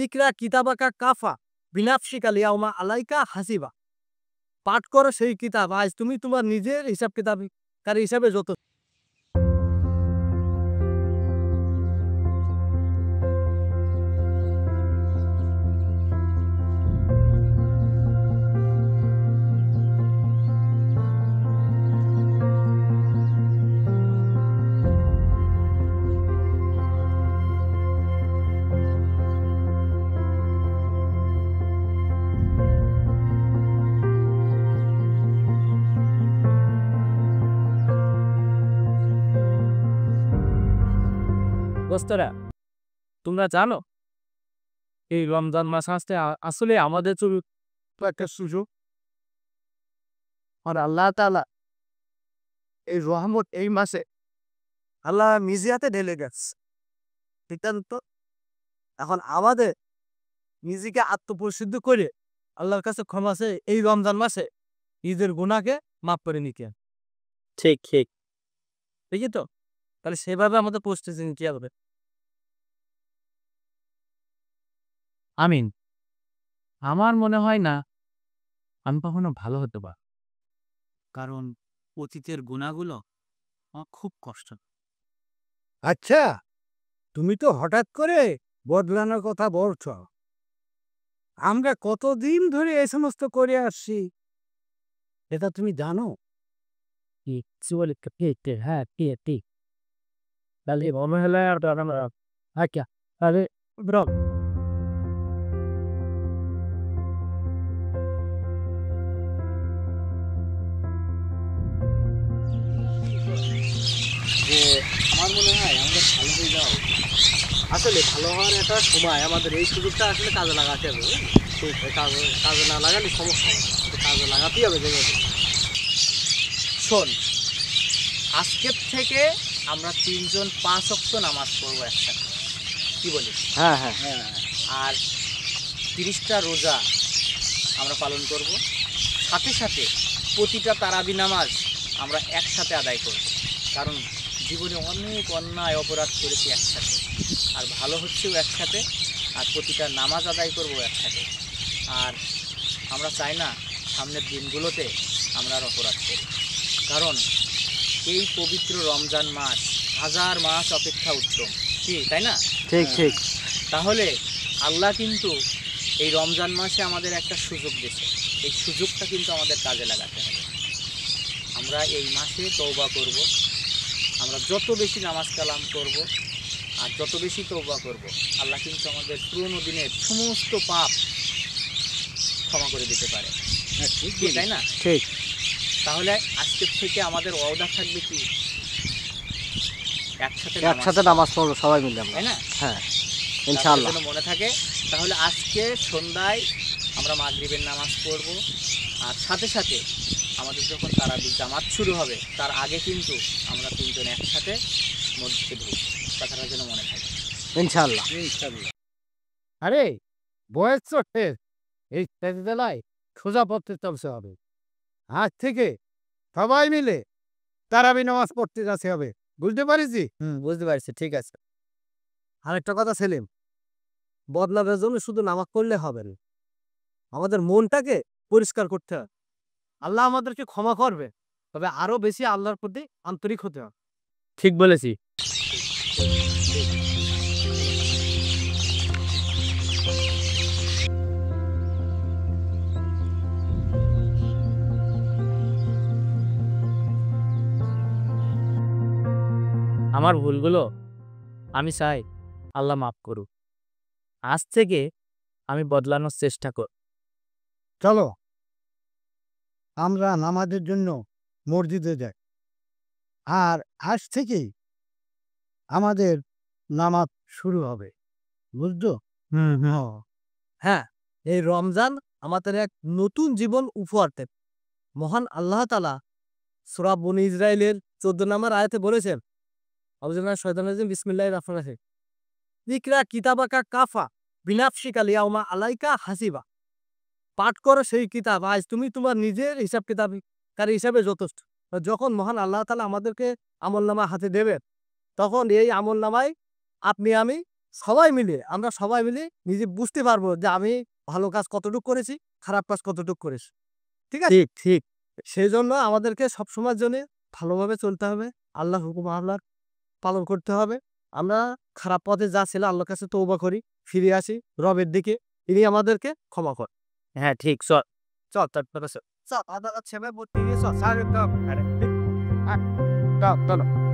ইকরা কিতাবাকা কাফা বিনাফসিকা লিয়াউমা আলাইকা হাসিবা। পাঠ করো সেই কিতাব, আজ তুমি তোমার নিজের হিসাব কিতাবকারী হিসাবে যত। দোস্তরা, তোমরা জানো এই রমজান মাস আসতে আসলে আমাদের জন্য একটা সুযোগ। আর আল্লাহ তাআলা এই রহমত এই মাসে আল্লাহ নিজে হাতে ঢেলে গেছে। ঠিক আছে তো? এখন আমাদের নিজেকে আত্মপরিশুদ্ধ করে আল্লাহর কাছে ক্ষমা চেয়ে এই রমজান মাসে নিজের গুনাহকে মাফ করে নিতে হবে। ঠিক ঠিক ঠিকই তো? তাহলে সেভাবে আমাদের প্রস্তুতি নিতে হবে। আমিন। আমার মনে হয় না আমি কখনো ভালো হতে পারব, কারণ অতীতের গুনাহগুলো আমার খুব কষ্ট। আচ্ছা, তুমি তো হঠাৎ করে বদলানোর কথা বলছো। আমরা কতদিন ধরে এই সমস্ত করে আসছি, এটা তুমি জানো? হ্যাঁ, ঠিক। তাহলে মনে হলে আর আচ্ছা, তাহলে যে আমার মনে হয় আমাদের ভালো হয়ে যাওয়া উচিত। আসলে ভালো হওয়ার একটা সময়, আমাদের এই সুযোগটা আসলে কাজে লাগাতে হবে। ঠিক, কাজে না লাগালে সমস্যা হবে, কাজে লাগাতেই হবে। যেভাবে শোন, আজকের থেকে আমরা 3 জন 5 ওয়াক্ত নামাজ পড়বো একসাথে, কি বলিস? হ্যাঁ হ্যাঁ হ্যাঁ। আর 30টা রোজা আমরা পালন করব। সাথে সাথে প্রতিটা তারাবি নামাজ আমরা একসাথে আদায় করব, কারণ জীবনে অনেক অন্যায় অপরাধ করেছি একসাথে, আর ভালো হচ্ছেও একসাথে, আর প্রতিটা নামাজ আদায় করব একসাথে। আর আমরা চাই না সামনের দিনগুলোতে আমরা আর অপরাধ করি, কারণ এই পবিত্র রমজান মাস 1000 মাস অপেক্ষা উত্তম, কি তাই না? ঠিক ঠিক। তাহলে আল্লাহ কিন্তু এই রমজান মাসে আমাদের একটা সুযোগ দিয়েছে, এই সুযোগটা কিন্তু আমাদের কাজে লাগাতে হবে। আমরা এই মাসে তওবা করব, আমরা যত বেশি নামাজ কালাম করব আর যত বেশি তওবা করব, আল্লাহ কিন্তু আমাদের পুরনো দিনের সমস্ত পাপ ক্ষমা করে দিতে পারে, ঠিক তাই না? ঠিক। তাহলে আজকের থেকে আমাদের ওয়াদা থাকবে কি, একসাথে নামাজ পড়বো সবাই মিলে, তাই না? হ্যাঁ, ইনশাআল্লাহ মনে থাকে। তাহলে আজকে সন্ধ্যায় আমরা মাগরিবের নামাজ পড়ব, আর সাথে সাথে আমাদের যখন তারাবি জামাত শুরু হবে তার আগে কিন্তু আমরা 3 জন একসাথে মসজিদে ঢুকব। কথাটা যেন মনে থাকে, ইনশাআল্লাহ ইনশাআল্লাহ। আরে বয়স চটে এই জেলায় সোজা পথে চলতে হবে। আজ থেকে সবাই মিলে তারাবি নামাজ পড়তে যেতে হবে, বুঝতে পারিস? বুঝতে পারছি, ঠিক আছে। আরেকটা কথা সেলিম, বদলাবার জন্য শুধু নামাজ পড়লে হবে না, আমাদের মনটাকে পরিষ্কার করতে হবে। আল্লাহ আমাদেরকে ক্ষমা করবে, তবে আরো বেশি আল্লাহর প্রতি আন্তরিক হতে হবে। ঠিক বলেছি। আমার ভুলগুলো আমি চাই আল্লাহ মাফ করুক। আজ থেকে আমি বদলানোর চেষ্টা করব। চলো আমরা নামাজের জন্য মসজিদে যাই, আর আজ থেকেই আমাদের নামাজ শুরু হবে, বুঝছো? হ্যাঁ, এই রমজান আমাদের এক নতুন জীবন উপহার দেবে। মহান আল্লাহ তাআলা সূরা বনী ইসরাইলের 14 নম্বর আয়াতে বলেছেন, আউযুবিল্লাহি শাইতানির রাজিম, বিসমিল্লাহির রহমানির রহিম, ইকরা কিতাবাকা কাফা বিনাফসিকা লিয়াউমা আলাইকা হাসিবা। পাঠ করো সেই কিতাব, আজ তুমি তোমার নিজের হিসাব কিতাবকারী হিসাবে যথেষ্ট। যখন মহান আল্লাহ তাআলা আমাদেরকে আমলনামা হাতে দেবেন, তখন এই আমলনামায় আপনি আমি সবাই মিলে আমরা সবাই মিলে নিজে বুঝতে পারবো যে আমি ভালো কাজ কতটুক করেছি, খারাপ কাজ কতটুক করেছি। ঠিক আছে? ঠিক, ঠিক। সেজন্য আমাদেরকে সবসময়ের জন্যে ভালোভাবে চলতে হবে। আল্লাহর হুকুম আল্লাহর পালন করতে হবে। আমরা খারাপ পথে যা ছিল আল্লাহর কাছে তওবা করি, ফিরে আসি রবের দিকে। তিনি আমাদেরকে ক্ষমা করেন। হ্যাঁ, ঠিক। চল। চল তারপরে চল। চল আদালত সেবায় ভর্তি হয়ে চল। চল, চল। চল, চলো।